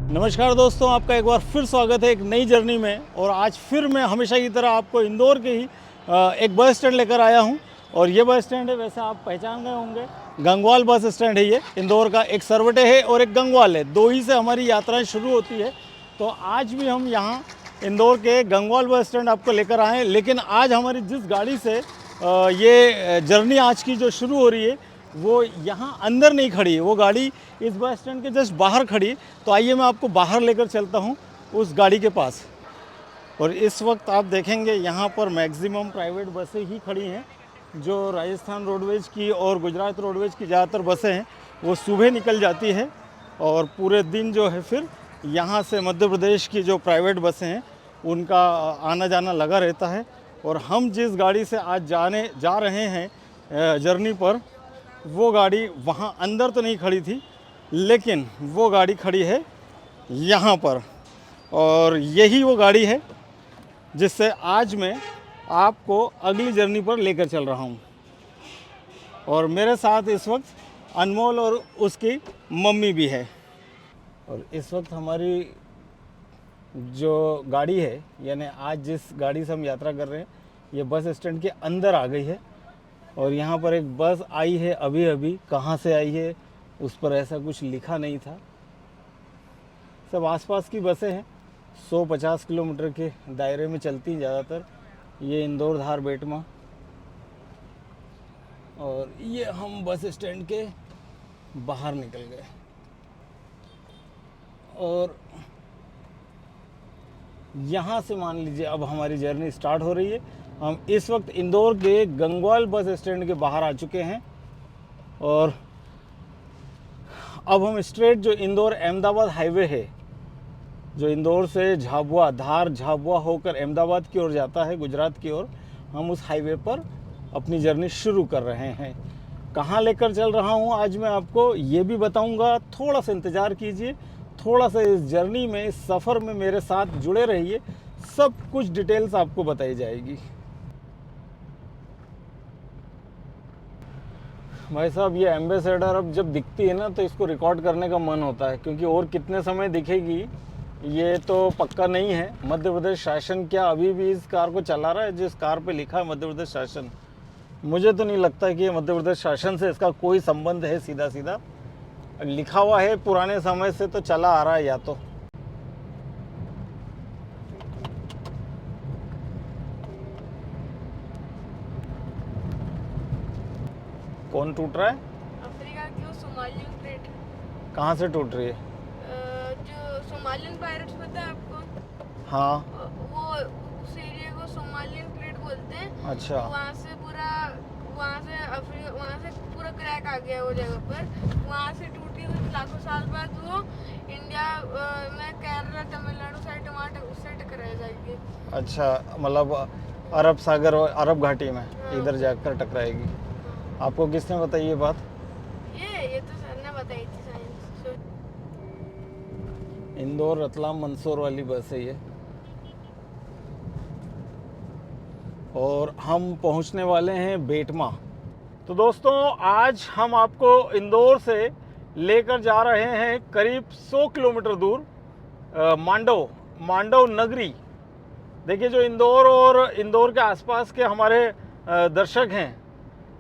नमस्कार दोस्तों, आपका एक बार फिर स्वागत है एक नई जर्नी में। और आज फिर मैं हमेशा की तरह आपको इंदौर के ही एक बस स्टैंड लेकर आया हूं। और ये बस स्टैंड है, वैसे आप पहचान गए होंगे, गंगवाल बस स्टैंड है। ये इंदौर का एक सरवटे है और एक गंगवाल है, दो ही से हमारी यात्राएं शुरू होती है। तो आज भी हम यहाँ इंदौर के गंगवाल बस स्टैंड आपको लेकर आए हैं। लेकिन आज हमारी जिस गाड़ी से ये जर्नी आज की जो शुरू हो रही है वो यहाँ अंदर नहीं खड़ी है, वो गाड़ी इस बस स्टैंड के जस्ट बाहर खड़ी है। तो आइए मैं आपको बाहर लेकर चलता हूँ उस गाड़ी के पास। और इस वक्त आप देखेंगे यहाँ पर मैक्सिमम प्राइवेट बसें ही खड़ी हैं। जो राजस्थान रोडवेज की और गुजरात रोडवेज की ज़्यादातर बसें हैं वो सुबह निकल जाती है और पूरे दिन जो है फिर यहाँ से मध्य प्रदेश की जो प्राइवेट बसें हैं उनका आना जाना लगा रहता है। और हम जिस गाड़ी से आज जा रहे हैं जर्नी पर, वो गाड़ी वहाँ अंदर तो नहीं खड़ी थी, लेकिन वो गाड़ी खड़ी है यहाँ पर। और यही वो गाड़ी है जिससे आज मैं आपको अगली जर्नी पर लेकर चल रहा हूँ। और मेरे साथ इस वक्त अनमोल और उसकी मम्मी भी है। और इस वक्त हमारी जो गाड़ी है, यानी आज जिस गाड़ी से हम यात्रा कर रहे हैं, ये बस स्टैंड के अंदर आ गई है। और यहाँ पर एक बस आई है अभी अभी, कहाँ से आई है उस पर ऐसा कुछ लिखा नहीं था। सब आसपास की बसें हैं, 150 किलोमीटर के दायरे में चलती हैं ज़्यादातर। ये इंदौर धार बेटमा। और ये हम बस स्टैंड के बाहर निकल गए। और यहाँ से मान लीजिए अब हमारी जर्नी स्टार्ट हो रही है। हम इस वक्त इंदौर के गंगवाल बस स्टैंड के बाहर आ चुके हैं। और अब हम स्ट्रेट जो इंदौर अहमदाबाद हाईवे है, जो इंदौर से झाबुआ, धार झाबुआ होकर अहमदाबाद की ओर जाता है, गुजरात की ओर, हम उस हाईवे पर अपनी जर्नी शुरू कर रहे हैं। कहाँ लेकर चल रहा हूँ आज मैं आपको ये भी बताऊँगा। थोड़ा सा इंतज़ार कीजिए, थोड़ा सा इस जर्नी में, इस सफ़र में मेरे साथ जुड़े रहिए। सब कुछ डिटेल्स आपको बताई जाएगी। भाई साहब, ये एम्बेसडर अब जब दिखती है ना तो इसको रिकॉर्ड करने का मन होता है, क्योंकि और कितने समय दिखेगी ये तो पक्का नहीं है। मध्य प्रदेश शासन क्या अभी भी इस कार को चला रहा है जिस कार पे लिखा है मध्य प्रदेश शासन? मुझे तो नहीं लगता कि ये मध्य प्रदेश शासन से इसका कोई संबंध है सीधा सीधा। लिखा हुआ है पुराने समय से तो चला आ रहा है या तो। कौन टूट रहा है? अफ्रीका की वो सोमालियन प्लेट। कहाँ से टूट रही है? जो सोमालियन पायरेट्स पता है आपको? हाँ। वो उस एरिया को सोमालियन प्लेट बोलते हैं। अच्छा। वहाँ से पूरा क्रैक आ गया वो जगह पर। वहाँ से टूटी हुई लाखों साल बाद वो इंडिया में केरला तमिलनाडु साइड टमाटर उससे टकरा जाएगी। अच्छा, मतलब अरब सागर और अरब घाटी में इधर जाकर टकराएगी। आपको किसने बताई ये बात? ये तो सर ने बताई थी, साइंस। इंदौर रतलाम मंदसौर वाली बस है ये। और हम पहुंचने वाले हैं बेटमा। तो दोस्तों, आज हम आपको इंदौर से लेकर जा रहे हैं करीब 100 किलोमीटर दूर मांडव नगरी। देखिए, जो इंदौर और इंदौर के आसपास के हमारे दर्शक हैं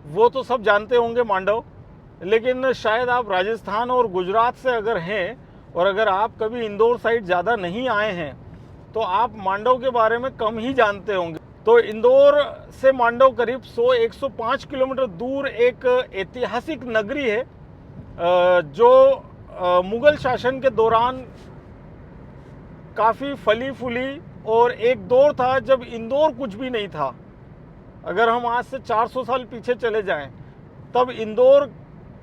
वो तो सब जानते होंगे मांडव। लेकिन शायद आप राजस्थान और गुजरात से अगर हैं और अगर आप कभी इंदौर साइड ज़्यादा नहीं आए हैं तो आप मांडव के बारे में कम ही जानते होंगे। तो इंदौर से मांडव करीब 105 किलोमीटर दूर एक ऐतिहासिक नगरी है जो मुगल शासन के दौरान काफ़ी फली फूली। और एक दौर था जब इंदौर कुछ भी नहीं था। अगर हम आज से 400 साल पीछे चले जाएं, तब इंदौर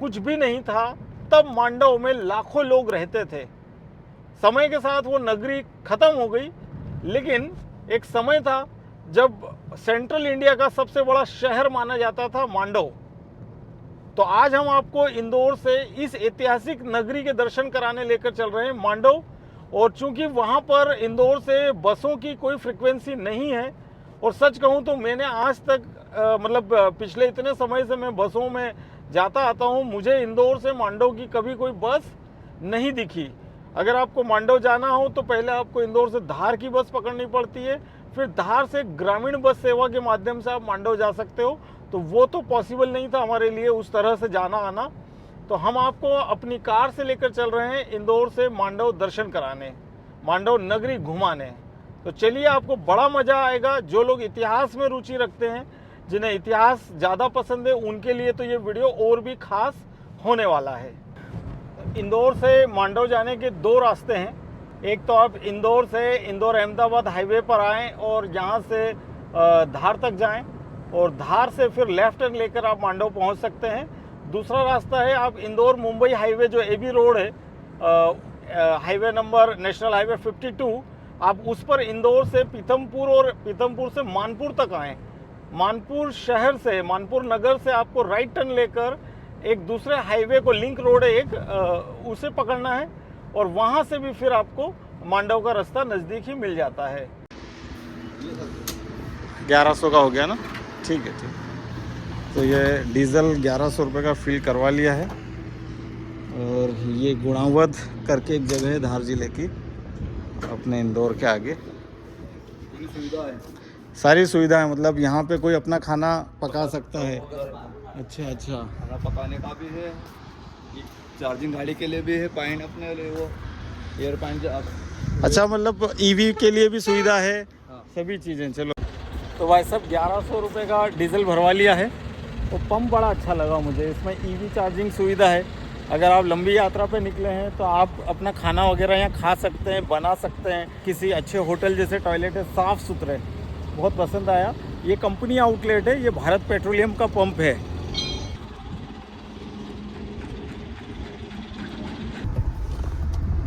कुछ भी नहीं था। तब मांडव में लाखों लोग रहते थे। समय के साथ वो नगरी ख़त्म हो गई, लेकिन एक समय था जब सेंट्रल इंडिया का सबसे बड़ा शहर माना जाता था मांडव। तो आज हम आपको इंदौर से इस ऐतिहासिक नगरी के दर्शन कराने लेकर चल रहे हैं मांडव। और चूंकि वहाँ पर इंदौर से बसों की कोई फ्रिक्वेंसी नहीं है, और सच कहूँ तो मैंने आज तक मतलब पिछले इतने समय से मैं बसों में जाता आता हूँ, मुझे इंदौर से मांडव की कभी कोई बस नहीं दिखी। अगर आपको मांडव जाना हो तो पहले आपको इंदौर से धार की बस पकड़नी पड़ती है, फिर धार से ग्रामीण बस सेवा के माध्यम से आप मांडव जा सकते हो। तो वो तो पॉसिबल नहीं था हमारे लिए उस तरह से जाना आना, तो हम आपको अपनी कार से लेकर चल रहे हैं इंदौर से मांडव दर्शन कराने, मांडव नगरी घुमाने। तो चलिए, आपको बड़ा मज़ा आएगा। जो लोग इतिहास में रुचि रखते हैं, जिन्हें इतिहास ज़्यादा पसंद है, उनके लिए तो ये वीडियो और भी खास होने वाला है। इंदौर से मांडव जाने के 2 रास्ते हैं। एक तो आप इंदौर से इंदौर अहमदाबाद हाईवे पर आएँ और यहाँ से धार तक जाएं, और धार से फिर लेफ्ट टर्न लेकर आप मांडव पहुँच सकते हैं। दूसरा रास्ता है, आप इंदौर मुंबई हाईवे जो एबी रोड है, हाईवे नंबर नेशनल हाईवे 52, आप उस पर इंदौर से पीथमपुर और पीथमपुर से मानपुर तक आएँ। मानपुर शहर से, मानपुर नगर से आपको राइट टर्न लेकर एक दूसरे हाईवे को, लिंक रोड है एक, उसे पकड़ना है, और वहाँ से भी फिर आपको मांडव का रास्ता नज़दीक ही मिल जाता है। 1100 का हो गया ना? ठीक है, ठीक। तो ये डीज़ल 1100 रुपये का फिल करवा लिया है। और ये गुणावद करके एक जगह है धार जिले की, अपने इंदौर के आगे। सुविधा है, सारी सुविधा है, मतलब यहाँ पे कोई अपना खाना पका सकता है। अच्छा अच्छा, खाना पकाने का भी है, चार्जिंग गाड़ी के लिए भी है, पॉइंट अपने लिए वो एयर पॉइंट। अच्छा, मतलब ईवी के लिए भी सुविधा है। हाँ। सभी चीज़ें। चलो, तो भाई साहब 1100 रुपये का डीजल भरवा लिया है। तो पंप बड़ा अच्छा लगा मुझे, इसमें ईवी चार्जिंग सुविधा है। अगर आप लंबी यात्रा पे निकले हैं तो आप अपना खाना वगैरह यहाँ खा सकते हैं, बना सकते हैं। किसी अच्छे होटल जैसे टॉयलेट है, साफ़ सुथरे, बहुत पसंद आया। ये कंपनी आउटलेट है, ये भारत पेट्रोलियम का पंप है।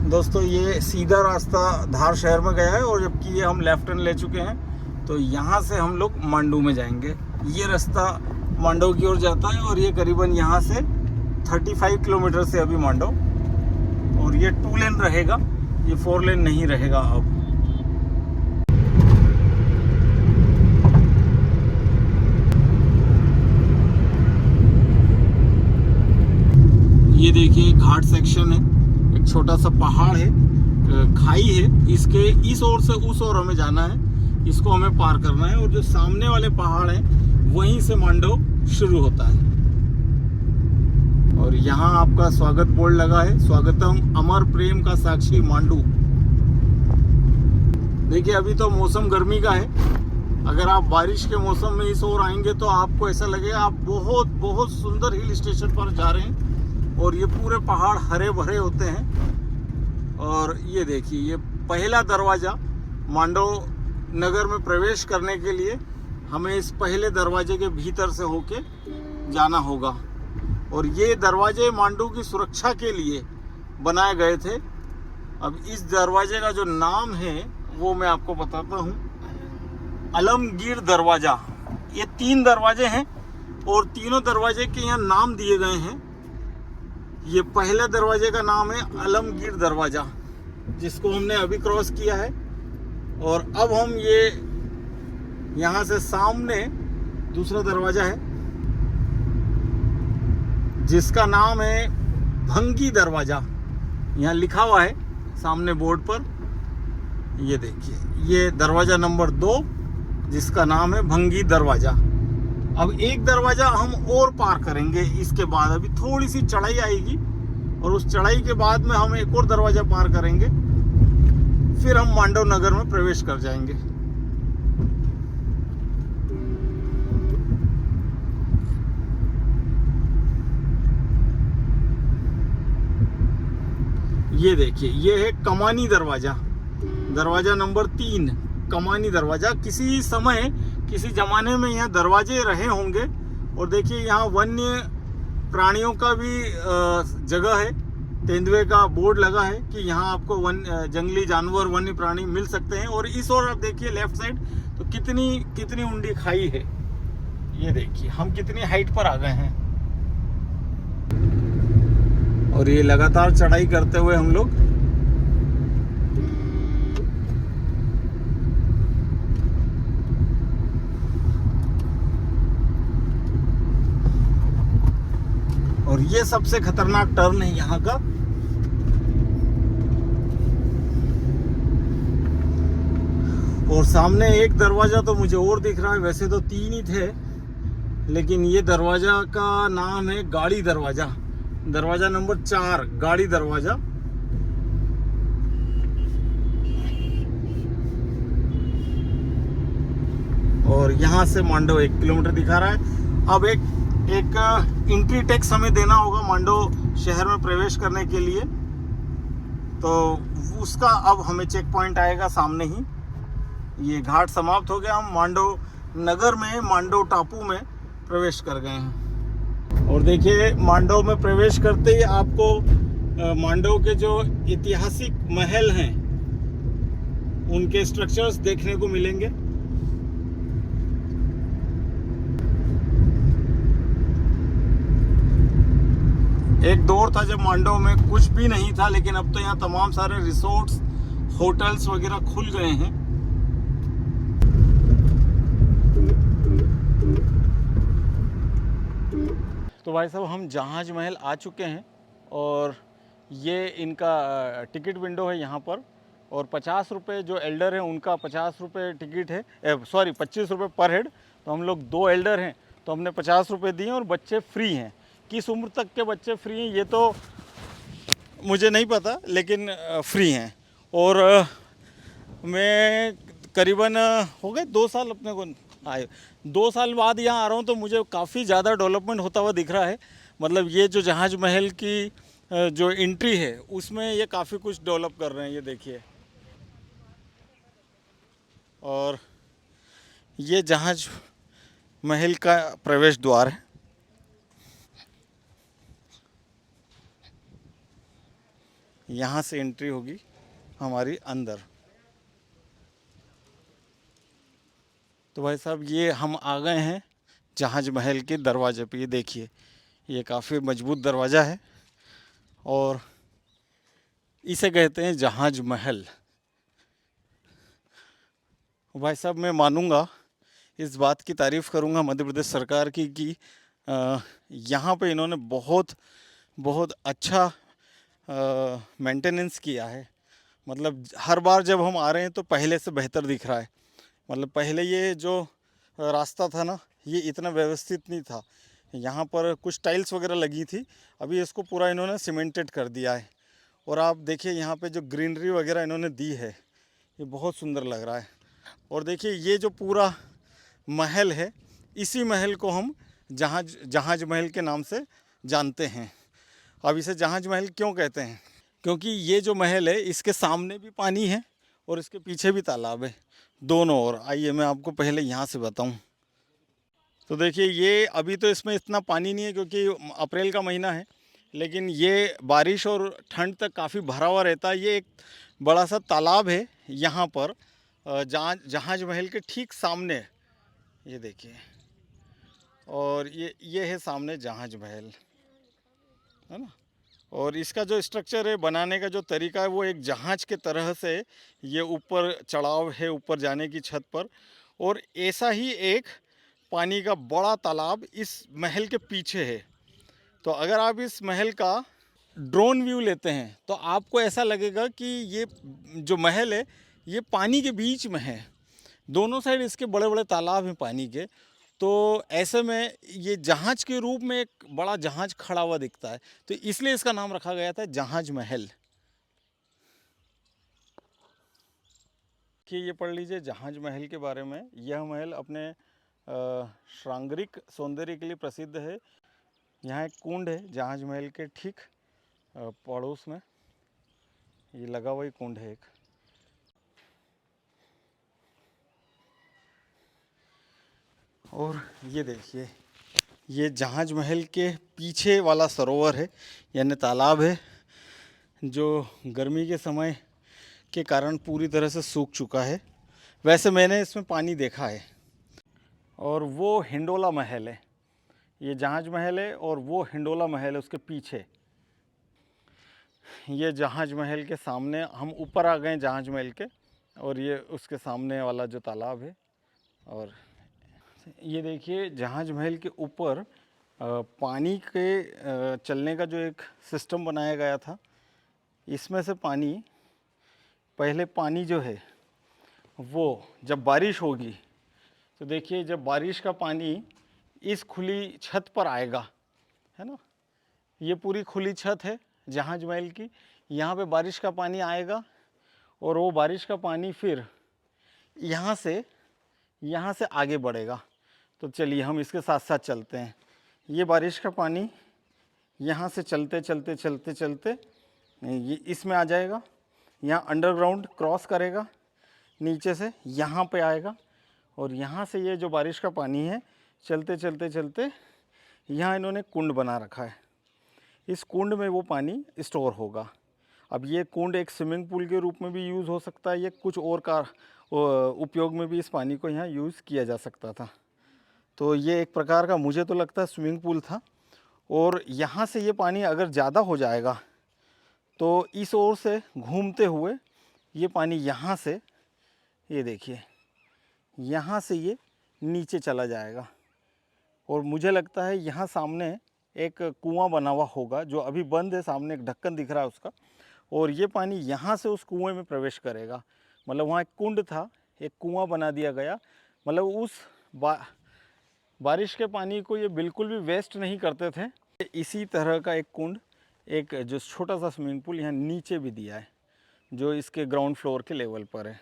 दोस्तों, ये सीधा रास्ता धार शहर में गया है, और जबकि ये हम लेफ्ट टर्न ले चुके हैं, तो यहाँ से हम लोग मांडू में जाएंगे। ये रास्ता मांडव की ओर जाता है, और ये करीबन यहाँ से 35 किलोमीटर से अभी मांडव, और ये 2 लेन रहेगा, ये 4 लेन नहीं रहेगा अब। ये देखिए घाट सेक्शन है, एक छोटा सा पहाड़ है, खाई है, इसके इस ओर से उस ओर हमें जाना है, इसको हमें पार करना है। और जो सामने वाले पहाड़ हैं, वहीं से मांडव शुरू होता है। और यहाँ आपका स्वागत बोर्ड लगा है, स्वागतम अमर प्रेम का साक्षी मांडू। देखिए, अभी तो मौसम गर्मी का है। अगर आप बारिश के मौसम में इस ओर आएंगे तो आपको ऐसा लगेगा आप बहुत बहुत सुंदर हिल स्टेशन पर जा रहे हैं। और ये पूरे पहाड़ हरे भरे होते हैं। और ये देखिए, ये पहला दरवाज़ा, मांडव नगर में प्रवेश करने के लिए हमें इस पहले दरवाजे के भीतर से होके जाना होगा। और ये दरवाजे मांडू की सुरक्षा के लिए बनाए गए थे। अब इस दरवाजे का जो नाम है वो मैं आपको बताता हूँ, आलमगीर दरवाज़ा। ये 3 दरवाजे हैं, और तीनों दरवाजे के यहाँ नाम दिए गए हैं। ये पहले दरवाजे का नाम है आलमगीर दरवाज़ा, जिसको हमने अभी क्रॉस किया है। और अब हम ये यहाँ से सामने दूसरा दरवाज़ा है, जिसका नाम है भंगी दरवाज़ा। यहाँ लिखा हुआ है सामने बोर्ड पर, ये देखिए, ये दरवाज़ा नंबर 2, जिसका नाम है भंगी दरवाज़ा। अब एक दरवाज़ा हम और पार करेंगे इसके बाद, अभी थोड़ी सी चढ़ाई आएगी, और उस चढ़ाई के बाद में हम एक और दरवाज़ा पार करेंगे, फिर हम मांडव नगर में प्रवेश कर जाएंगे। ये देखिए, ये है कमानी दरवाज़ा, दरवाज़ा नंबर 3, कमानी दरवाज़ा। किसी समय, किसी ज़माने में यहाँ दरवाजे रहे होंगे। और देखिए, यहाँ वन्य प्राणियों का भी जगह है, तेंदुए का बोर्ड लगा है कि यहाँ आपको जंगली जानवर, वन्य प्राणी मिल सकते हैं। और इस ओर आप देखिए लेफ्ट साइड, तो कितनी ऊंडी खाई है। ये देखिए, हम कितनी हाइट पर आ गए हैं। और ये लगातार चढ़ाई करते हुए हम लोग और ये सबसे खतरनाक टर्न है यहाँ का। और सामने एक दरवाज़ा तो मुझे और दिख रहा है, वैसे तो 3 ही थे, लेकिन ये दरवाज़ा का नाम है गाड़ी दरवाज़ा, दरवाज़ा नंबर 4 गाड़ी दरवाज़ा। और यहाँ से मांडो 1 किलोमीटर दिखा रहा है। अब एक एंट्री टैक्स हमें देना होगा मांडो शहर में प्रवेश करने के लिए, तो उसका अब हमें चेक पॉइंट आएगा सामने ही। ये घाट समाप्त हो गया, हम मांडो नगर में, मांडो टापू में प्रवेश कर गए हैं। और देखिए मांडो में प्रवेश करते ही आपको मांडो के जो ऐतिहासिक महल हैं उनके स्ट्रक्चर्स देखने को मिलेंगे। एक दौर था जब मांडो में कुछ भी नहीं था, लेकिन अब तो यहाँ तमाम सारे रिसोर्ट्स, होटल्स वगैरह खुल गए हैं। तो भाई साहब हम जहाज महल आ चुके हैं और ये इनका टिकट विंडो है यहाँ पर। और 50 रुपये जो एल्डर हैं उनका 50 रुपये टिकट है, सॉरी 25 रुपये पर हेड। तो हम लोग 2 एल्डर हैं तो हमने 50 रुपये दिए और बच्चे फ्री हैं। किस उम्र तक के बच्चे फ्री हैं ये तो मुझे नहीं पता, लेकिन फ्री हैं। और मैं करीबन हो गए 2 साल अपने को आए, 2 साल बाद यहाँ आ रहा हूँ, तो मुझे काफ़ी ज़्यादा डेवलपमेंट होता हुआ दिख रहा है। मतलब ये जो जहाज महल की जो एंट्री है उसमें ये काफ़ी कुछ डेवलप कर रहे हैं, ये देखिए। और ये जहाज महल का प्रवेश द्वार है। यहाँ से एंट्री होगी हमारी अंदर। तो भाई साहब ये हम आ गए हैं जहाज महल के दरवाजे पे। ये देखिए ये काफ़ी मजबूत दरवाज़ा है और इसे कहते हैं जहाज महल। भाई साहब मैं मानूंगा, इस बात की तारीफ़ करूंगा मध्य प्रदेश सरकार की कि यहाँ पे इन्होंने बहुत अच्छा मेंटेनेंस किया है। मतलब हर बार जब हम आ रहे हैं तो पहले से बेहतर दिख रहा है। मतलब पहले ये जो रास्ता था ना, ये इतना व्यवस्थित नहीं था। यहाँ पर कुछ टाइल्स वगैरह लगी थी, अभी इसको पूरा इन्होंने सीमेंटेड कर दिया है। और आप देखिए यहाँ पे जो ग्रीनरी वगैरह इन्होंने दी है, ये बहुत सुंदर लग रहा है। और देखिए ये जो पूरा महल है, इसी महल को हम जहाज महल के नाम से जानते हैं। अब इसे जहाज महल क्यों कहते हैं? क्योंकि ये जो महल है इसके सामने भी पानी है और इसके पीछे भी तालाब है, दोनों ओर। आइए मैं आपको पहले यहाँ से बताऊँ। तो देखिए ये अभी तो इसमें इतना पानी नहीं है क्योंकि अप्रैल का महीना है, लेकिन ये बारिश और ठंड तक काफ़ी भरा हुआ रहता है। ये एक बड़ा सा तालाब है यहाँ पर जहाज महल के ठीक सामने, ये देखिए। और ये है सामने जहाज महल, है ना। और इसका जो स्ट्रक्चर है, बनाने का जो तरीका है, वो एक जहाज के तरह से ये ऊपर चढ़ाव है, ऊपर जाने की छत पर। और ऐसा ही एक पानी का बड़ा तालाब इस महल के पीछे है। तो अगर आप इस महल का ड्रोन व्यू लेते हैं तो आपको ऐसा लगेगा कि ये जो महल है ये पानी के बीच में है। दोनों साइड इसके बड़े बड़े तालाब हैं पानी के। तो ऐसे में ये जहाज के रूप में एक बड़ा जहाज खड़ा हुआ दिखता है, तो इसलिए इसका नाम रखा गया था जहाज महल। कि ये पढ़ लीजिए जहाज महल के बारे में। यह महल अपने श्रृंगारिक सौंदर्य के लिए प्रसिद्ध है। यहाँ एक कुंड है जहाज महल के ठीक पड़ोस में, ये लगा हुआ ही कुंड है एक। और ये देखिए ये जहाज महल के पीछे वाला सरोवर है, यानी तालाब है, जो गर्मी के समय के कारण पूरी तरह से सूख चुका है। वैसे मैंने इसमें पानी देखा है। और वो हिंडोला महल है, ये जहाज महल है और वो हिंडोला महल है उसके पीछे। ये जहाज महल के सामने हम ऊपर आ गए जहाज महल के, और ये उसके सामने वाला जो तालाब है। और ये देखिए जहाज महल के ऊपर पानी के चलने का जो एक सिस्टम बनाया गया था। इसमें से पानी, पहले पानी जो है वो जब बारिश होगी तो देखिए, जब बारिश का पानी इस खुली छत पर आएगा, है ना, ये पूरी खुली छत है जहाज महल की, यहाँ पे बारिश का पानी आएगा और वो बारिश का पानी फिर यहाँ से आगे बढ़ेगा। तो चलिए हम इसके साथ साथ चलते हैं। ये बारिश का पानी यहाँ से चलते चलते चलते चलते ये इसमें आ जाएगा, यहाँ अंडरग्राउंड क्रॉस करेगा, नीचे से यहाँ पे आएगा और यहाँ से ये जो बारिश का पानी है चलते चलते चलते यहाँ इन्होंने कुंड बना रखा है। इस कुंड में वो पानी स्टोर होगा। अब ये कुंड एक स्विमिंग पूल के रूप में भी यूज़ हो सकता है, ये कुछ और का उपयोग में भी इस पानी को यहाँ यूज़ किया जा सकता था। तो ये एक प्रकार का, मुझे तो लगता है, स्विमिंग पूल था। और यहाँ से ये पानी अगर ज़्यादा हो जाएगा तो इस ओर से घूमते हुए ये पानी यहाँ से, ये देखिए, यहाँ से ये नीचे चला जाएगा। और मुझे लगता है यहाँ सामने एक कुआं बना हुआ होगा जो अभी बंद है, सामने एक ढक्कन दिख रहा है उसका, और ये पानी यहाँ से उस कुएं में प्रवेश करेगा। मतलब वहाँ एक कुंड था, एक कुआं बना दिया गया। मतलब उस बारिश के पानी को ये बिल्कुल भी वेस्ट नहीं करते थे। इसी तरह का एक कुंड, एक जो छोटा सा स्विमिंग पूल यहाँ नीचे भी दिया है, जो इसके ग्राउंड फ्लोर के लेवल पर है।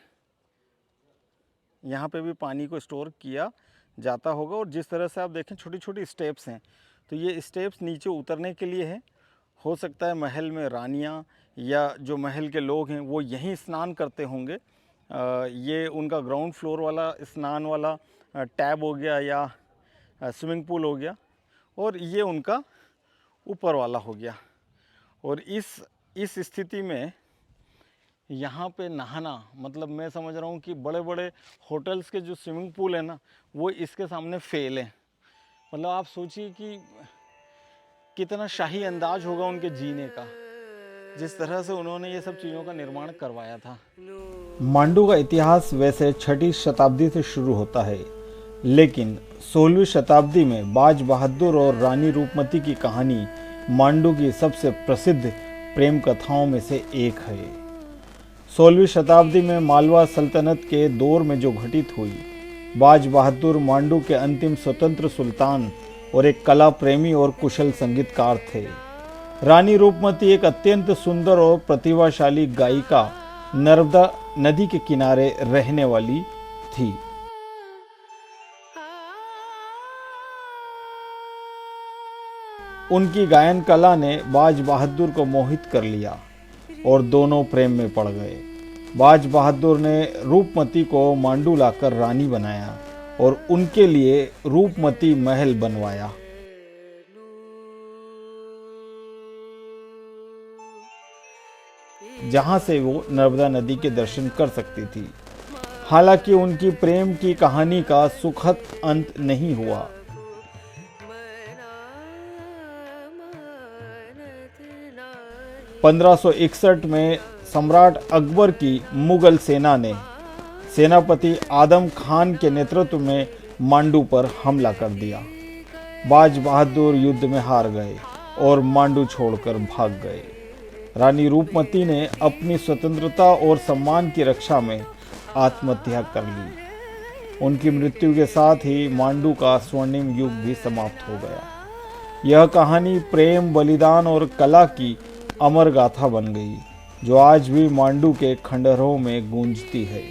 यहाँ पे भी पानी को स्टोर किया जाता होगा। और जिस तरह से आप देखें छोटी छोटी स्टेप्स हैं, तो ये स्टेप्स नीचे उतरने के लिए है। हो सकता है महल में रानियाँ या जो महल के लोग हैं वो यहीं स्नान करते होंगे। ये उनका ग्राउंड फ्लोर वाला स्नान वाला टैब हो गया या स्विमिंग पूल हो गया, और ये उनका ऊपर वाला हो गया। और इस स्थिति में यहाँ पे नहाना, मतलब मैं समझ रहा हूँ कि बड़े बड़े होटल्स के जो स्विमिंग पूल है ना, वो इसके सामने फेल हैं। मतलब आप सोचिए कि कितना शाही अंदाज होगा उनके जीने का, जिस तरह से उन्होंने ये सब चीज़ों का निर्माण करवाया था। मांडू का इतिहास वैसे 6वीं शताब्दी से शुरू होता है, लेकिन 16वीं शताब्दी में बाज बहादुर और रानी रूपमती की कहानी मांडू की सबसे प्रसिद्ध प्रेम कथाओं में से एक है। 16वीं शताब्दी में मालवा सल्तनत के दौर में जो घटित हुई, बाज बहादुर मांडू के अंतिम स्वतंत्र सुल्तान और एक कला प्रेमी और कुशल संगीतकार थे। रानी रूपमती एक अत्यंत सुंदर और प्रतिभाशाली गायिका, नर्मदा नदी के किनारे रहने वाली थी। उनकी गायन कला ने बाज बहादुर को मोहित कर लिया और दोनों प्रेम में पड़ गए। बाज बहादुर ने रूपमती को मांडू लाकर रानी बनाया और उनके लिए रूपमती महल बनवाया। जहां से वो नर्मदा नदी के दर्शन कर सकती थी। हालांकि उनकी प्रेम की कहानी का सुखद अंत नहीं हुआ। 1561 में सम्राट अकबर की मुगल सेना ने सेनापति आदम खान के नेतृत्व में मांडू पर हमला कर दिया। बाज बहादुर युद्ध में हार गए और मांडू छोड़कर भाग गए। रानी रूपमती ने अपनी स्वतंत्रता और सम्मान की रक्षा में आत्महत्या कर ली। उनकी मृत्यु के साथ ही मांडू का स्वर्णिम युग भी समाप्त हो गया। यह कहानी प्रेम, बलिदान और कला की अमर गाथा बन गई, जो आज भी मांडू के खंडहरों में गूंजती है।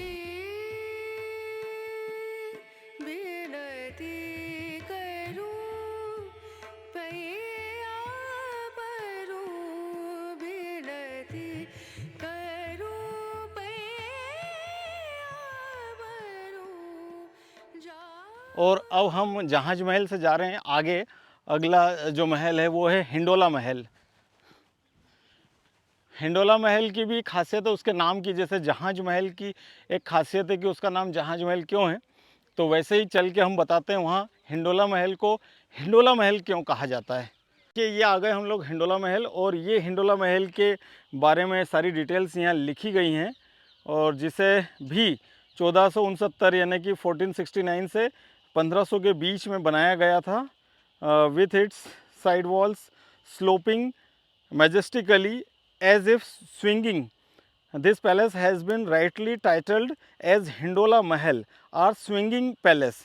और अब हम जहाज महल से जा रहे हैं आगे। अगला जो महल है वो है हिंडोला महल। हिंडोला महल की भी खासियत है उसके नाम की, जैसे जहाज महल की एक खासियत है कि उसका नाम जहाज महल क्यों है, तो वैसे ही चल के हम बताते हैं वहाँ हिंडोला महल को हिंडोला महल क्यों कहा जाता है। कि ये आ गए हम लोग हिंडोला महल, और ये हिंडोला महल के बारे में सारी डिटेल्स यहाँ लिखी गई हैं, और जिसे भी 1469 यानी कि 1469 से 1500 के बीच में बनाया गया था, with its side walls sloping majestically as if swinging This palace has been rightly titled as Hindola Mahal और स्विंगिंग पैलेस।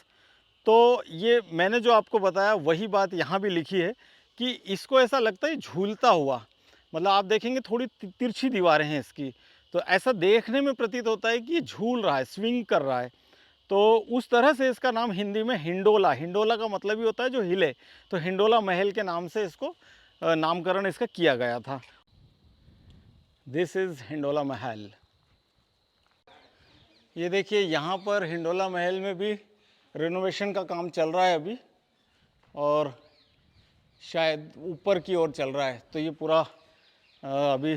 तो ये मैंने जो आपको बताया वही बात यहाँ भी लिखी है कि इसको ऐसा लगता है झूलता हुआ, मतलब आप देखेंगे थोड़ी तिरछी दीवारें हैं इसकी, तो ऐसा देखने में प्रतीत होता है कि ये झूल रहा है, स्विंग कर रहा है। तो उस तरह से इसका नाम हिंदी में हिंडोला, हिंडोला का मतलब ही होता है जो हिले, तो हिंडोला महल के नाम से इसको नामकरण इसका किया गया था। दिस इज़ हिंडोला महल। ये देखिए यहाँ पर हिंडोला महल में भी रेनोवेशन का काम चल रहा है अभी, और शायद ऊपर की ओर चल रहा है। तो ये पूरा अभी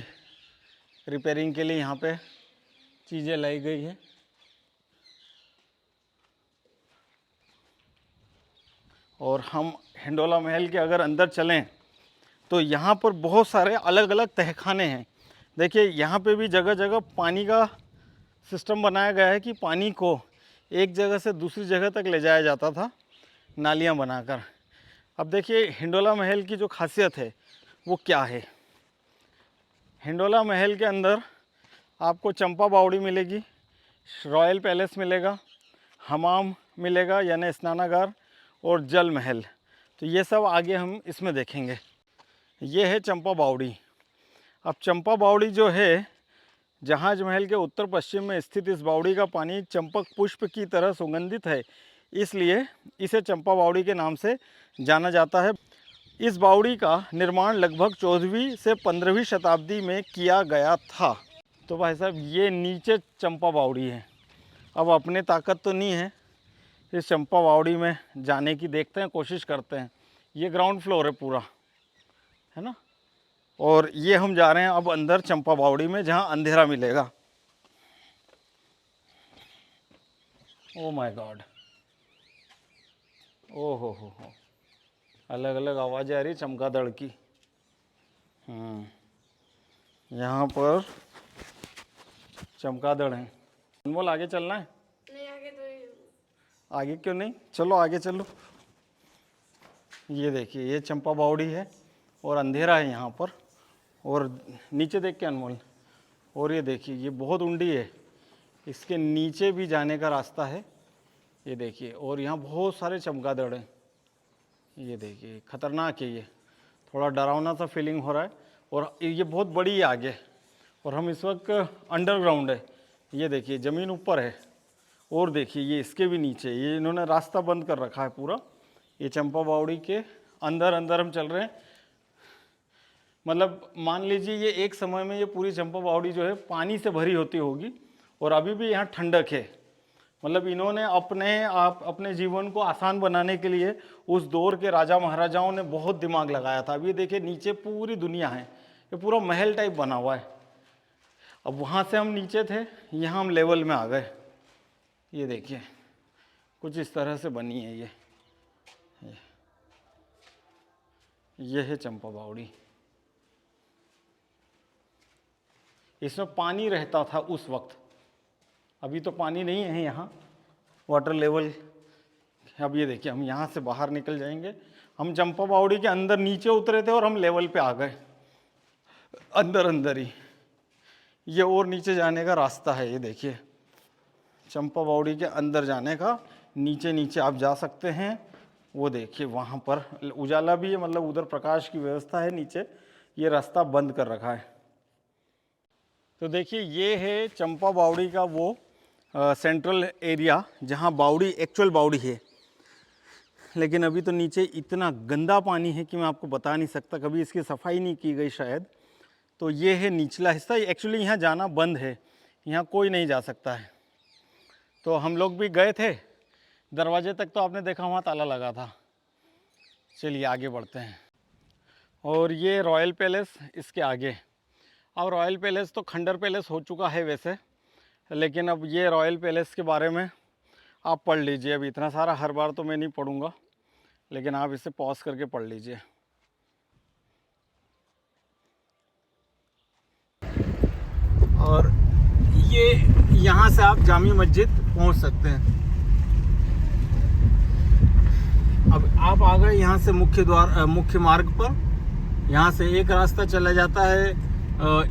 रिपेयरिंग के लिए यहाँ पे चीज़ें लाई गई है। और हम हिंडोला महल के अगर अंदर चलें तो यहाँ पर बहुत सारे अलग अलग तहखाने हैं। देखिए यहाँ पे भी जगह जगह पानी का सिस्टम बनाया गया है कि पानी को एक जगह से दूसरी जगह तक ले जाया जाता था, नालियाँ बनाकर। अब देखिए हिंडोला महल की जो खासियत है वो क्या है। हिंडोला महल के अंदर आपको चंपा बावड़ी मिलेगी, रॉयल पैलेस मिलेगा, हमाम मिलेगा यानी स्नानागार, और जल महल। तो ये सब आगे हम इसमें देखेंगे। ये है चंपा बावड़ी। अब चंपा बावड़ी जो है, जहाज महल के उत्तर पश्चिम में स्थित इस बावड़ी का पानी चंपक पुष्प की तरह सुगंधित है, इसलिए इसे चंपा बावड़ी के नाम से जाना जाता है। इस बावड़ी का निर्माण लगभग 14वीं से 15वीं शताब्दी में किया गया था। तो भाई साहब ये नीचे चंपा बावड़ी है। अब अपने ताकत तो नहीं है इस चंपा बावड़ी में जाने की, देखते हैं, कोशिश करते हैं। ये ग्राउंड फ्लोर है पूरा, है ना। और ये हम जा रहे हैं अब अंदर चंपा बावड़ी में, जहाँ अंधेरा मिलेगा। ओ माय गॉड, ओ हो, अलग अलग आवाज़ें आ रही चमगादड़ की। यहाँ पर चमगादड़ हैं। अनमोल आगे चलना है? नहीं, आगे तो आगे क्यों नहीं, चलो आगे चलो। ये देखिए ये चंपा बावड़ी है और अंधेरा है यहाँ पर। और नीचे देख के अनमोल, और ये देखिए ये बहुत ऊंडी है, इसके नीचे भी जाने का रास्ता है, ये देखिए। और यहाँ बहुत सारे चमगादड़ हैं, ये देखिए खतरनाक है, ये थोड़ा डरावना सा फीलिंग हो रहा है। और ये बहुत बड़ी है आगे, और हम इस वक्त अंडरग्राउंड है। ये देखिए ज़मीन ऊपर है, और देखिए ये इसके भी नीचे, ये इन्होंने रास्ता बंद कर रखा है पूरा। ये चंपा बावड़ी के अंदर अंदर हम चल रहे हैं। मतलब मान लीजिए ये एक समय में ये पूरी चंपा बावड़ी जो है पानी से भरी होती होगी, और अभी भी यहाँ ठंडक है। मतलब इन्होंने अपने जीवन को आसान बनाने के लिए उस दौर के राजा महाराजाओं ने बहुत दिमाग लगाया था। अब ये देखिए नीचे पूरी दुनिया है, ये पूरा महल टाइप बना हुआ है। अब वहाँ से हम नीचे थे, यहाँ हम लेवल में आ गए। ये देखिए कुछ इस तरह से बनी है ये है चंपा बावड़ी। इसमें पानी रहता था उस वक्त, अभी तो पानी नहीं है यहाँ, वाटर लेवल। अब ये देखिए हम यहाँ से बाहर निकल जाएंगे। हम चंपा बावड़ी के अंदर नीचे उतरे थे और हम लेवल पे आ गए, अंदर ही। ये और नीचे जाने का रास्ता है, ये देखिए चंपा बावड़ी के अंदर जाने का। नीचे आप जा सकते हैं। वो देखिए वहाँ पर उजाला भी है, मतलब उधर प्रकाश की व्यवस्था है नीचे, ये रास्ता बंद कर रखा है। तो देखिए ये है चंपा बावड़ी का वो सेंट्रल एरिया जहाँ बावड़ी एक्चुअल बावड़ी है। लेकिन अभी तो नीचे इतना गंदा पानी है कि मैं आपको बता नहीं सकता, कभी इसकी सफाई नहीं की गई शायद। तो ये है निचला हिस्सा। एक्चुअली यहाँ जाना बंद है, यहाँ कोई नहीं जा सकता है। तो हम लोग भी गए थे, दरवाजे तक तो आपने देखा वहाँ ताला लगा था। चलिए आगे बढ़ते हैं। और ये रॉयल पैलेस इसके आगे। अब रॉयल पैलेस तो खंडर पैलेस हो चुका है वैसे, लेकिन अब ये रॉयल पैलेस के बारे में आप पढ़ लीजिए। अब इतना सारा हर बार तो मैं नहीं पढ़ूँगा, लेकिन आप इसे पॉज करके पढ़ लीजिए। और ये यहाँ से आप जामी मस्जिद पहुँच सकते हैं। अब आप आ गए यहाँ से मुख्य मार्ग पर। यहाँ से एक रास्ता चला जाता है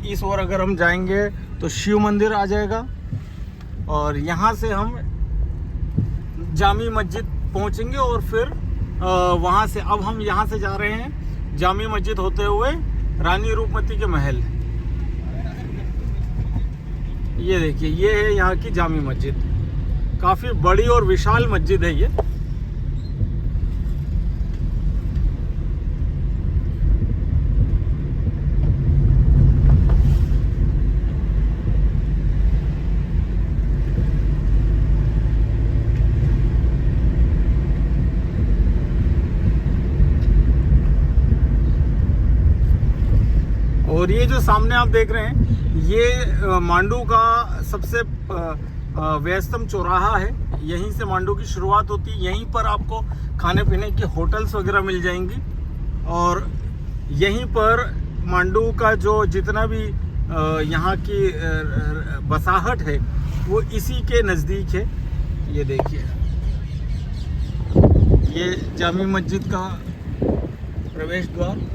इस ओर अगर हम जाएंगे तो शिव मंदिर आ जाएगा और यहाँ से हम जामी मस्जिद पहुँचेंगे और फिर वहाँ से अब हम यहाँ से जा रहे हैं जामी मस्जिद होते हुए रानी रूपमती के महल। ये देखिए, ये है यहाँ की जामी मस्जिद। काफ़ी बड़ी और विशाल मस्जिद है ये। और ये जो सामने आप देख रहे हैं, ये मांडू का सबसे व्यस्तम चौराहा है। यहीं से मांडू की शुरुआत होती है। यहीं पर आपको खाने पीने की होटल्स वगैरह मिल जाएंगी और यहीं पर मांडू का जो जितना भी यहाँ की बसाहट है वो इसी के नज़दीक है। ये देखिए, ये जामी मस्जिद का प्रवेश द्वार।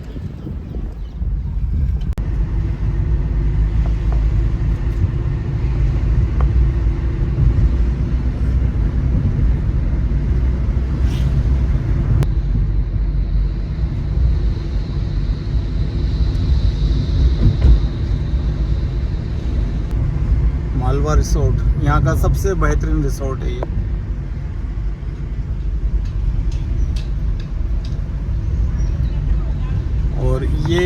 मालवा रिसोर्ट यहाँ का सबसे बेहतरीन रिसोर्ट है ये। और ये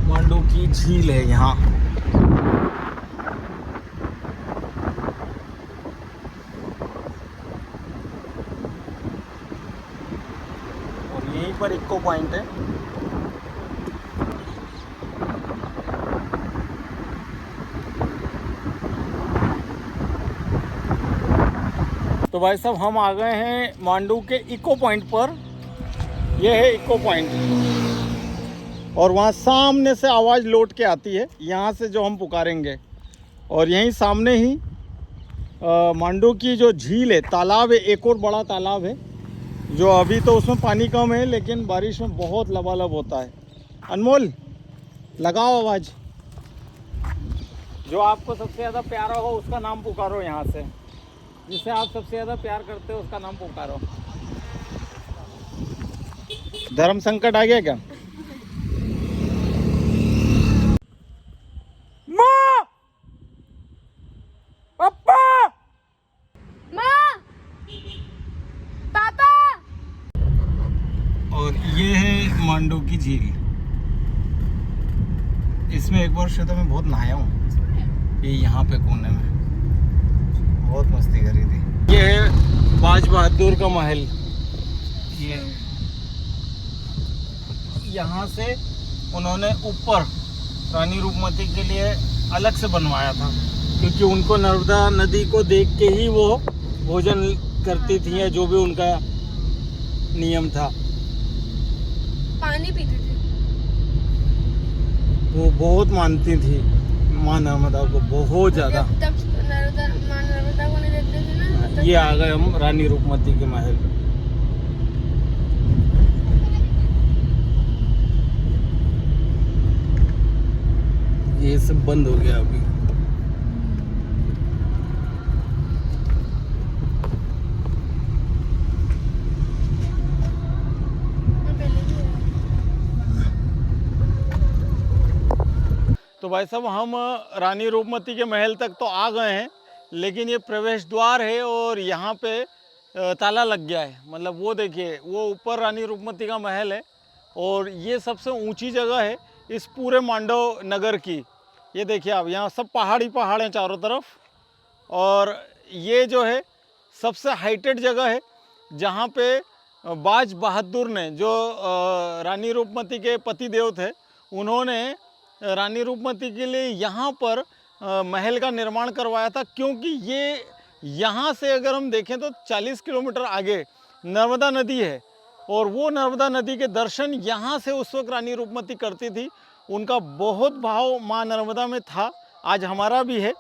मांडू की झील है यहाँ। और यहीं पर इको पॉइंट है। तो भाई साहब, हम आ गए हैं मांडू के इको पॉइंट पर। यह है इको पॉइंट और वहाँ सामने से आवाज़ लौट के आती है, यहाँ से जो हम पुकारेंगे। और यहीं सामने ही मांडू की जो झील है, तालाब है, एक और बड़ा तालाब है जो अभी तो उसमें पानी कम है लेकिन बारिश में बहुत लबालब होता है। अनमोल, लगाओ आवाज़। जो आपको सबसे ज़्यादा प्यारा हो उसका नाम पुकारो, यहाँ से जिससे आप सबसे ज़्यादा प्यार करते हो उसका नाम पुकारो। धर्म संकट आ गया क्या? माँ, पापा, माँ, पापा। और ये है मांडू की झील। इसमें एक वर्ष तो मैं बहुत नहाया हूँ। ये यहाँ पे कोने में बहुत मस्ती करी थी। ये है बाज बहादुर का महल। ये यहाँ से उन्होंने ऊपर रानी रूपमती के लिए अलग से बनवाया था, क्योंकि उनको नर्मदा नदी को देख के ही वो भोजन करती थी या जो भी उनका नियम था। पानी पीते थे। वो बहुत मानती थी माँ नर्मदा को, बहुत ज़्यादा। तब माँ नर्मदा को नहीं देखते थे ना, तब ये आ गए हम रानी रूपमती के महल। ये सब बंद हो गया अभी। तो भाई साहब, हम रानी रूपमती के महल तक तो आ गए हैं, लेकिन ये प्रवेश द्वार है और यहाँ पे ताला लग गया है। मतलब वो देखिए, वो ऊपर रानी रूपमती का महल है और ये सबसे ऊंची जगह है इस पूरे मांडव नगर की। ये देखिए आप, यहाँ सब पहाड़ ही पहाड़ हैं चारों तरफ। और ये जो है सबसे हाइटेड जगह है जहाँ पे बाज बहादुर ने, जो रानी रूपमती के पति देव थे, उन्होंने रानी रूपमती के लिए यहाँ पर महल का निर्माण करवाया था। क्योंकि ये यहाँ से अगर हम देखें तो 40 किलोमीटर आगे नर्मदा नदी है और वो नर्मदा नदी के दर्शन यहाँ से उस वक्त रानी रूपमती करती थी। उनका बहुत भाव माँ नर्मदा में था, आज हमारा भी है।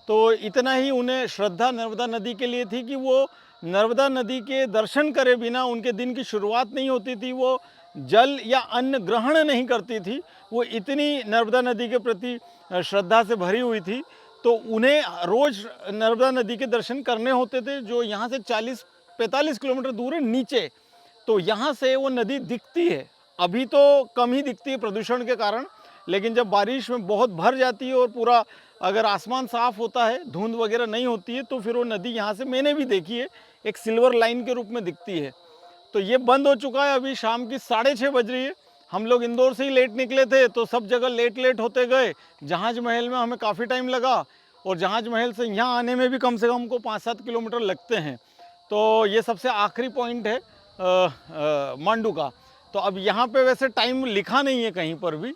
तो इतना ही उन्हें श्रद्धा नर्मदा नदी के लिए थी कि वो नर्मदा नदी के दर्शन करे बिना उनके दिन की शुरुआत नहीं होती थी। वो जल या अन्न ग्रहण नहीं करती थी, वो इतनी नर्मदा नदी के प्रति श्रद्धा से भरी हुई थी, तो उन्हें रोज़ नर्मदा नदी के दर्शन करने होते थे, जो यहाँ से 40-45 किलोमीटर दूर है नीचे। तो यहाँ से वो नदी दिखती है, अभी तो कम ही दिखती है प्रदूषण के कारण, लेकिन जब बारिश में बहुत भर जाती है और पूरा अगर आसमान साफ़ होता है, धुंध वगैरह नहीं होती है, तो फिर वो नदी यहाँ से मैंने भी देखी है, एक सिल्वर लाइन के रूप में दिखती है। तो ये बंद हो चुका है, अभी शाम की 6:30 बज रही है। हम लोग इंदौर से ही लेट निकले थे, तो सब जगह लेट होते गए। जहाज महल में हमें काफ़ी टाइम लगा, और जहाज महल से यहाँ आने में भी कम से कम हमको 5-7 किलोमीटर लगते हैं। तो ये सबसे आखिरी पॉइंट है मांडू का। तो अब यहाँ पे वैसे टाइम लिखा नहीं है कहीं पर भी,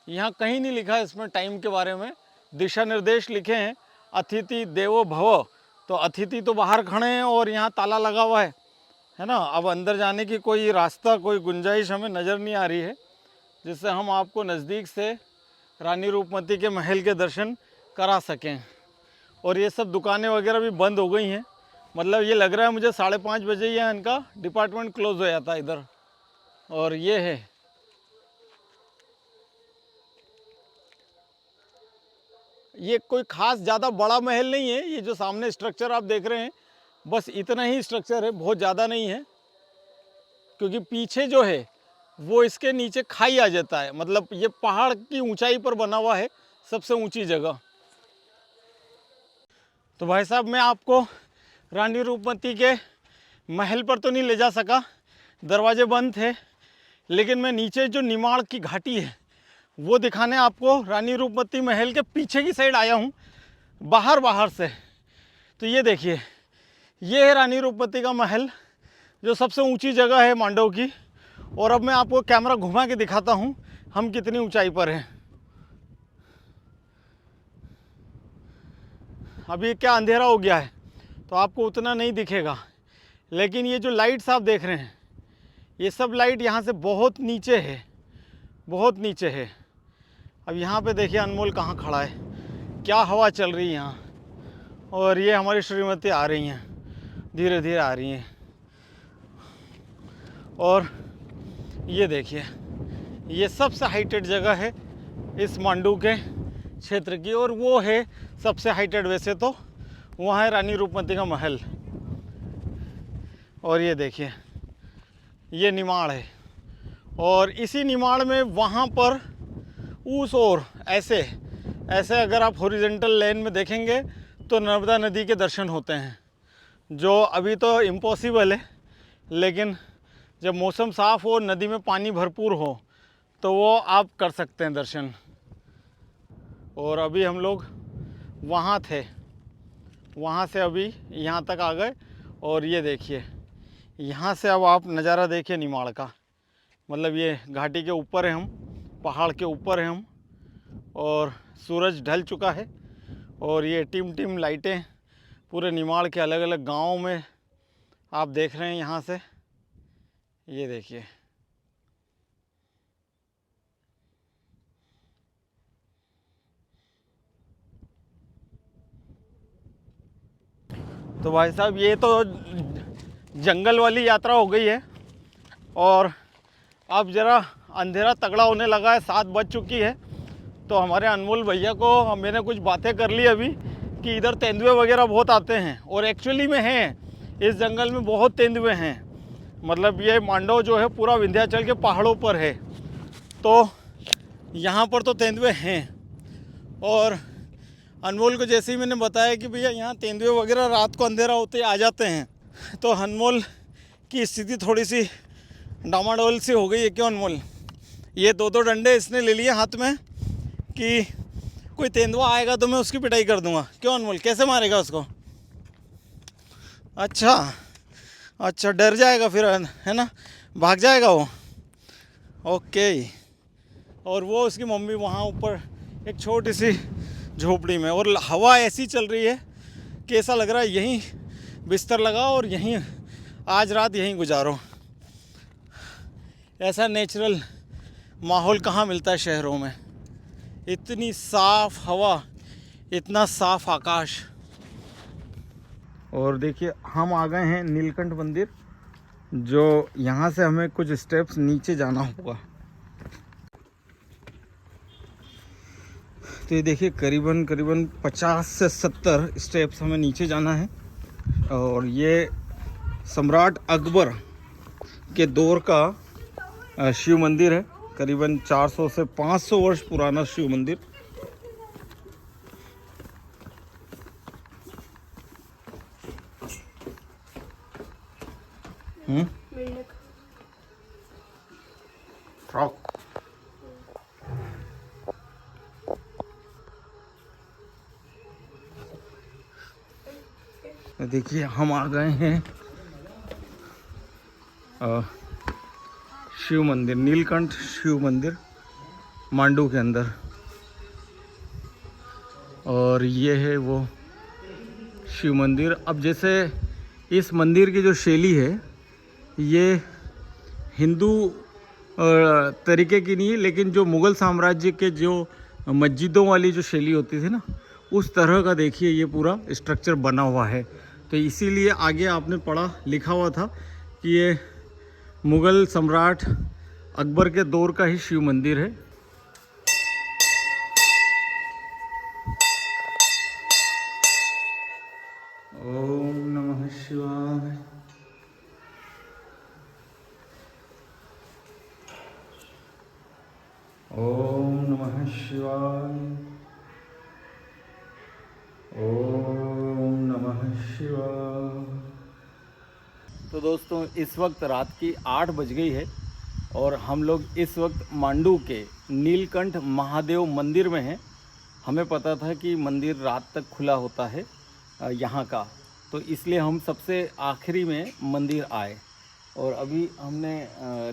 यहाँ कहीं नहीं लिखा है इसमें टाइम के बारे में। दिशा निर्देश लिखे हैं, अतिथि देवो भव। तो अतिथि तो बाहर खड़े हैं और यहाँ ताला लगा हुआ है ना। अब अंदर जाने की कोई रास्ता, कोई गुंजाइश हमें नज़र नहीं आ रही है, जिससे हम आपको नज़दीक से रानी रूपमती के महल के दर्शन करा सकें। और ये सब दुकानें वगैरह भी बंद हो गई हैं, मतलब ये लग रहा है मुझे 5:30 बजे ही इनका डिपार्टमेंट क्लोज हो जाता है इधर। और ये है, ये कोई ख़ास ज़्यादा बड़ा महल नहीं है, ये जो सामने स्ट्रक्चर आप देख रहे हैं बस इतना ही स्ट्रक्चर है, बहुत ज़्यादा नहीं है। क्योंकि पीछे जो है वो इसके नीचे खाई आ जाता है, मतलब ये पहाड़ की ऊंचाई पर बना हुआ है, सबसे ऊंची जगह। तो भाई साहब, मैं आपको रानी रूपमती के महल पर तो नहीं ले जा सका, दरवाजे बंद थे, लेकिन मैं नीचे जो निमाड़ की घाटी है वो दिखाने आपको रानी रूपमती महल के पीछे की साइड आया हूँ, बाहर से। तो ये देखिए, ये है रानी रूपमती का महल, जो सबसे ऊंची जगह है मांडव की। और अब मैं आपको कैमरा घुमा के दिखाता हूँ हम कितनी ऊंचाई पर हैं। अभी क्या अंधेरा हो गया है तो आपको उतना नहीं दिखेगा, लेकिन ये जो लाइट्स आप देख रहे हैं, ये सब लाइट यहाँ से बहुत नीचे है, बहुत नीचे है। अब यहाँ पे देखिए अनमोल कहाँ खड़ा है, क्या हवा चल रही है यहाँ। और ये हमारी श्रीमती आ रही हैं, धीरे धीरे आ रही हैं। और ये देखिए, ये सबसे हाइटेड जगह है इस मांडू के क्षेत्र की, और वो है सबसे हाइटेड वैसे तो, वहाँ है रानी रूपमती का महल। और ये देखिए, ये निमाड़ है, और इसी निमाड़ में वहाँ पर उस ओर ऐसे अगर आप हॉरिजॉन्टल लाइन में देखेंगे तो नर्मदा नदी के दर्शन होते हैं, जो अभी तो इम्पॉसिबल है, लेकिन जब मौसम साफ़ हो, नदी में पानी भरपूर हो, तो वो आप कर सकते हैं दर्शन। और अभी हम लोग वहाँ थे, वहाँ से अभी यहाँ तक आ गए। और ये देखिए, यहाँ से अब आप नज़ारा देखिए निमाड़ का, मतलब ये घाटी के ऊपर है हम, पहाड़ के ऊपर है हम, और सूरज ढल चुका है। और ये टिम लाइटें पूरे निमाड़ के अलग अलग गांवों में आप देख रहे हैं यहाँ से। ये देखिए, तो भाई साहब ये तो जंगल वाली यात्रा हो गई है, और अब ज़रा अंधेरा तगड़ा होने लगा है, 7 बज चुकी है। तो हमारे अनमोल भैया को मैंने कुछ बातें कर ली अभी कि इधर तेंदुए वगैरह बहुत आते हैं, और एक्चुअली में हैं, इस जंगल में बहुत तेंदुए हैं। मतलब ये मांडव जो है पूरा विंध्याचल के पहाड़ों पर है, तो यहाँ पर तो तेंदुए हैं। और अनमोल को जैसे ही मैंने बताया कि भैया यहाँ तेंदुए वगैरह रात को अंधेरा होते ही आ जाते हैं, तो अनमोल की स्थिति थोड़ी सी डामाडोल सी हो गई है। क्यों अनमोल? ये 2 डंडे इसने ले लिए हाथ में कि कोई तेंदुआ आएगा तो मैं उसकी पिटाई कर दूंगा। क्यों अनमोल, कैसे मारेगा उसको? अच्छा, डर जाएगा फिर, है ना, भाग जाएगा वो। ओके। और वो उसकी मम्मी वहाँ ऊपर एक छोटी सी झोपड़ी में, और हवा ऐसी चल रही है कि ऐसा लग रहा है यहीं बिस्तर लगाओ और यहीं आज रात यहीं गुजारो। ऐसा नेचुरल माहौल कहाँ मिलता है शहरों में, इतनी साफ़ हवा, इतना साफ़ आकाश। और देखिए, हम आ गए हैं नीलकंठ मंदिर, जो यहाँ से हमें कुछ स्टेप्स नीचे जाना होगा। तो ये देखिए करीबन 50 से 70 स्टेप्स हमें नीचे जाना है। और ये सम्राट अकबर के दौर का शिव मंदिर है, करीबन 400 से 500 वर्ष पुराना शिव मंदिर। फ्रॉक देखिए हम आ गए हैं शिव मंदिर, नीलकंठ शिव मंदिर मांडू के अंदर। और ये है वो शिव मंदिर। अब जैसे इस मंदिर की जो शैली है ये हिंदू तरीके की नहीं है, लेकिन जो मुग़ल साम्राज्य के जो मस्जिदों वाली जो शैली होती थी ना, उस तरह का देखिए ये पूरा स्ट्रक्चर बना हुआ है। तो इसीलिए आगे आपने पढ़ा लिखा हुआ था कि ये मुग़ल सम्राट अकबर के दौर का ही शिव मंदिर है। ओम नमः शिवाय। ओम नमः शिवाय। ओम नमः शिवाय। तो दोस्तों इस वक्त रात की 8 बज गई है और हम लोग इस वक्त मांडू के नीलकंठ महादेव मंदिर में हैं। हमें पता था कि मंदिर रात तक खुला होता है यहाँ का, तो इसलिए हम सबसे आखिरी में मंदिर आए और अभी हमने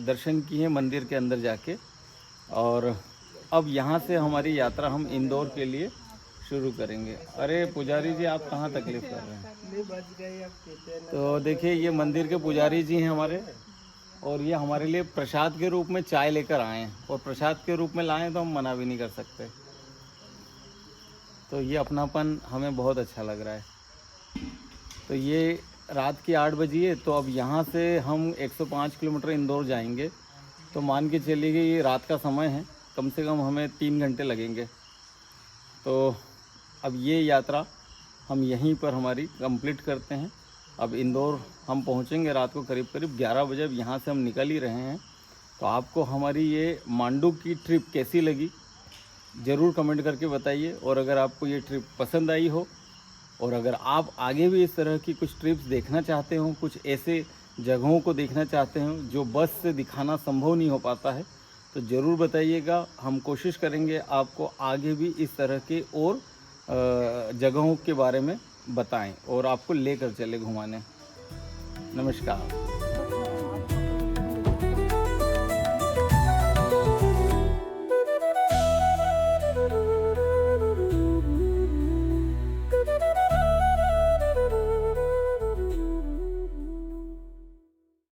दर्शन किए मंदिर के अंदर जाके। और अब यहाँ से हमारी यात्रा हम इंदौर के लिए शुरू करेंगे। अरे पुजारी जी आप कहाँ तकलीफ़ कर रहे हैं? तो देखिए ये मंदिर के पुजारी जी हैं हमारे, और ये हमारे लिए प्रसाद के रूप में चाय लेकर आए हैं, और प्रसाद के रूप में लाएं तो हम मना भी नहीं कर सकते। तो ये अपनापन हमें बहुत अच्छा लग रहा है। तो ये रात की 8 बजी है, तो अब यहाँ से हम 105 किलोमीटर इंदौर जाएंगे। तो मान के चलिए ये रात का समय है, कम से कम हमें 3 घंटे लगेंगे। तो अब ये यात्रा हम यहीं पर हमारी कंप्लीट करते हैं। अब इंदौर हम पहुंचेंगे रात को करीब 11 बजे। अब यहाँ से हम निकल ही रहे हैं। तो आपको हमारी ये मांडू की ट्रिप कैसी लगी ज़रूर कमेंट करके बताइए। और अगर आपको ये ट्रिप पसंद आई हो, और अगर आप आगे भी इस तरह की कुछ ट्रिप्स देखना चाहते हो, कुछ ऐसे जगहों को देखना चाहते हो जो बस से दिखाना संभव नहीं हो पाता है, तो ज़रूर बताइएगा। हम कोशिश करेंगे आपको आगे भी इस तरह के और जगहों के बारे में बताएं और आपको लेकर चले घुमाने। नमस्कार।